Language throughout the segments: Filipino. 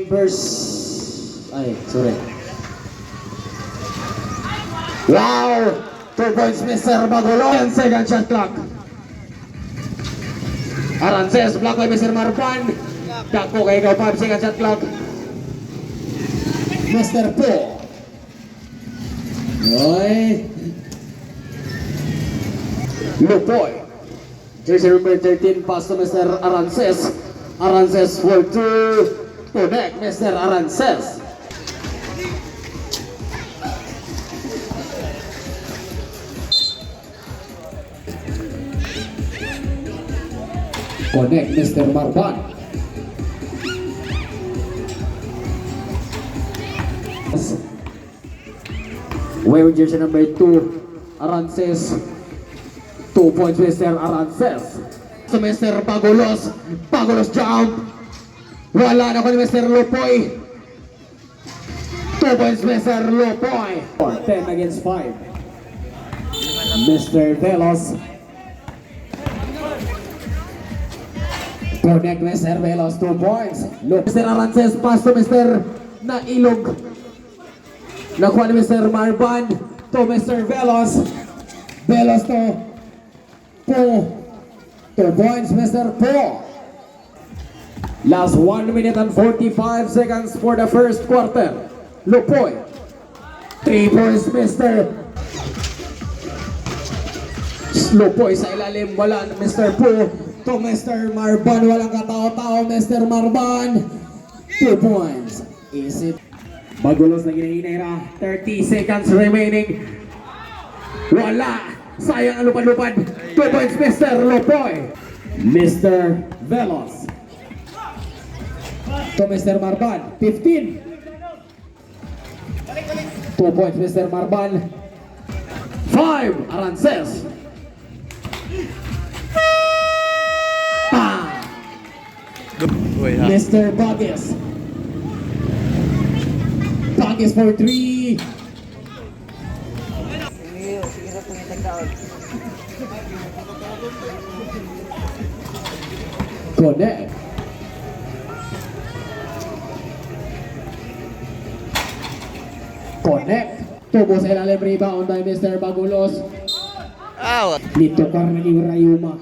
Verse... Ay, sorry. Wow! 2 points, Mr. Bagulo. 10 second shot clock. Arances, block by Mr. Marpan. Dako kay ikaw, 5 second shot clock. Mr. Po. Oy. Lupoy. Jersey number 13, pass to Mr. Arances. Arances for 2. Connect, Mr. Arances. Connect, Mr. Marban. Wearing jersey number 2, Arances. 2 points, Mr. Arances. So Mr. Bagulos. Bagulos jump. Wala na ko ni Mr. Lupoy. 2 points, Mr. Lupoy. 10 against 5. Mr. Velos. Connect, Mr. Velos, 2 points. Look, Mr. Arances, pass to Mr. Nailog. Nakuha ni Mr. Marban to Mr. Velos. Velos to Po. 2 points, Mr. Po. Last 1 minute and 45 seconds for the first quarter. Lupoy. 3 points, Mr. Lupoy sa ilalim. Wala na Mr. Po. To Mr. Marban, walang katao-tao, Mr. Marban. 2 points. Isip. Bagulos na ginahinera. 30 seconds remaining. Wala. Sayang ang lupad-lupad. 2 points, Mr. Lupoy. Mr. Velos. To Mr. Marban. 15. 2 points, Mr. Marban. 5. Arances. Mr. Bagues. Bagues for 3. Connect. Connect. Tubo sa ilalim, rebound by Mr. Bagulos. Out. Dito Carnegie Rayuma.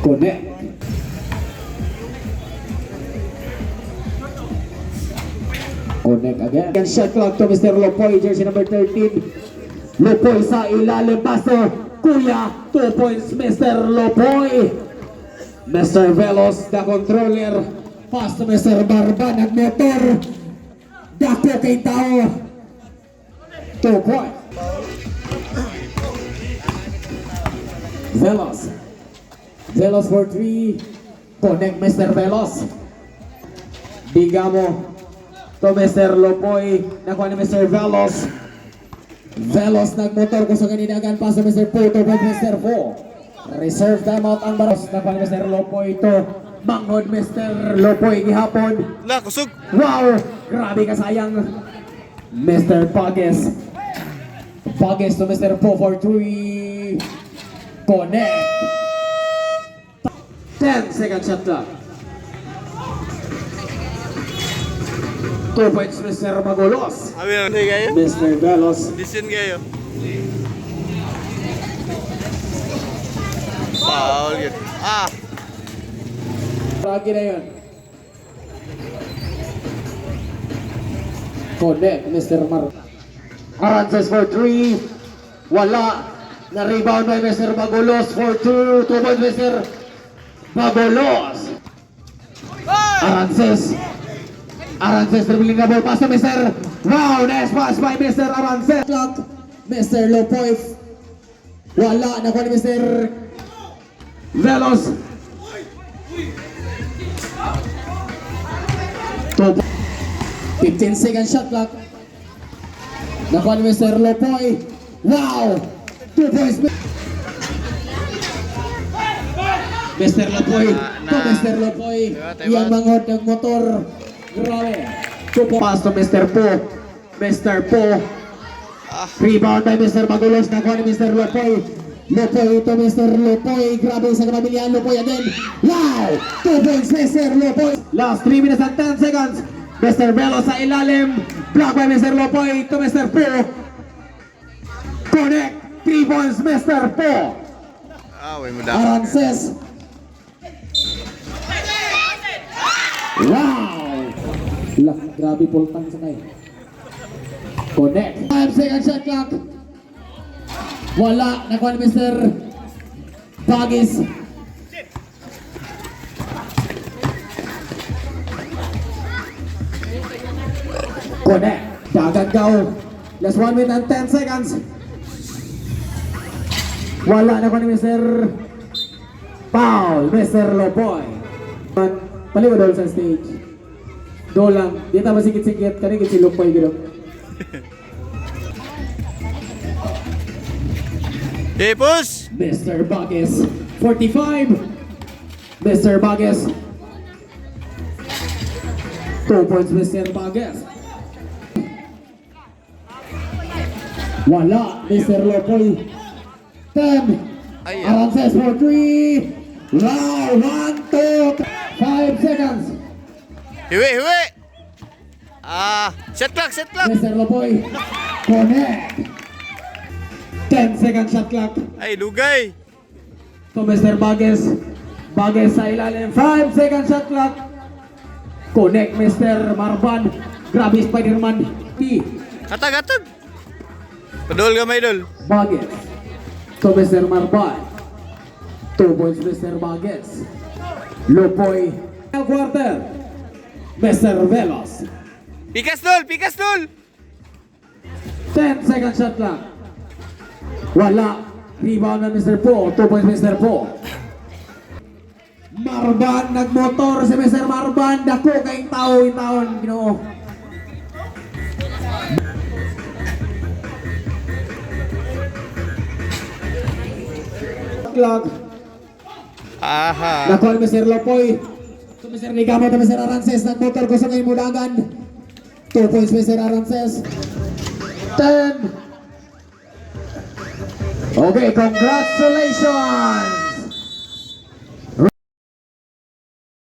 Connect. Connect again. And shot clock to Mr. Lupoy, jersey number 13. Lupoy sa ilalim, paso. Kuya, 2 points, Mr. Lupoy. Mr. Velos, the controller. Pass to Mr. Barba, nagmotor. Dako kay tao. 2 points. Velos. Velos for 3. Connect, Mr. Velos. Bigamo to Mr. Lupoy. Nakuha ni Mr. Velos. Velos nagmotor ko sa kaninagan. Pass to Mr. Puto by Mr. Fo. Reserve timeout ang Baros. Nakuha ni Mr. Lupoy to manghod Mr. Lupoy gihapon. La, kusog. Wow! Grabe ka sayang. Mr. Bagues. Bagues to Mr. Po for 3. Connect. 10 second shot clock. 2 points, Mr. Bagulos. Abi na kayo. Mr. Velos. Listen kayo. Foul yun. Ah! Lagi na yun. Connect, Mr. Mar. Arances for 3. Wala. Na-rebound by Mr. Bagulos for 2. 2 points, Mr. Bagulos. Arances. Arances dribbling the ball. Pass to Mr. Wow, nice pass by Mr. Arances. Clock. Mr. Lupoy. Wala. Nakuha ni Mr. Velos. 15 second shot clock. Nakuha ni Mr. Lupoy. Wow! 2 points. Mr. Lupoy. To Mr. Lupoy. Yang manghod ng motor. Grabe. 2 pass to Mr. Po. Mr. Po. Rebound by Mr. Bagulos. Nakuha ni Mr. Lupoy. Lopoy to Mr. Lopoy. Grabe sa kapamilya. Lopoy again. Wow! 2 points Mr. Lopoy. Last 3 minutes and 10 seconds. Mr. Velos sa ilalim. Block by Mr. Lopoy to Mr. Po. Connect. 3 points Mr. Po. Way mo dapat. Arances. Wow! Grabe pultang sakay. Connect. 5 seconds shot clock. Wala. Nakuha ni Mr. Bagis. Connect. Dagagaw. Last 1 minute and 10 seconds. Wala na ko ni Mr. Paul, Mr. Lopoy. Paliwa doon sa stage. Doon lang. Di ta masikit-sikit. Kanigit si Lopoy gino. Push! Mr. Bagues, 45. Mr. Bagues. 2 points, Mr. Bagues. Wala, Mr. Lopoy. 10. Ay, Arances for 3. Wow, 1, 2, 5 seconds. Hiwi! Set clock! Mr. Lopoy. Connect. 10 seconds shot clock. Ay, lugay! To Mr. Bagues. Bagues sa ilalim. 5 seconds shot clock. Connect Mr. Marban. Grabe Spider-Man. P. Hatag! Padol ka, may dol. Bagues. To Mr. Marban. 2 points Mr. Bagues. Lopoy. Quarter. Mr. Velos. Pikas dol! 10 seconds shot clock. Wala. Rebound na Mr. Po. 2 points Mr. Po. Marban. Nagmotor si Mr. Marban. Dako kayong tao. Itaon. Ginoo. Clock. Aha! Nakuha ni Mr. Lopoy. To Mr. Ligamo to Mr. Arances. Nagmotor ko sa kayong mudagan. 2 points Mr. Arances. 10. Okay, congratulations!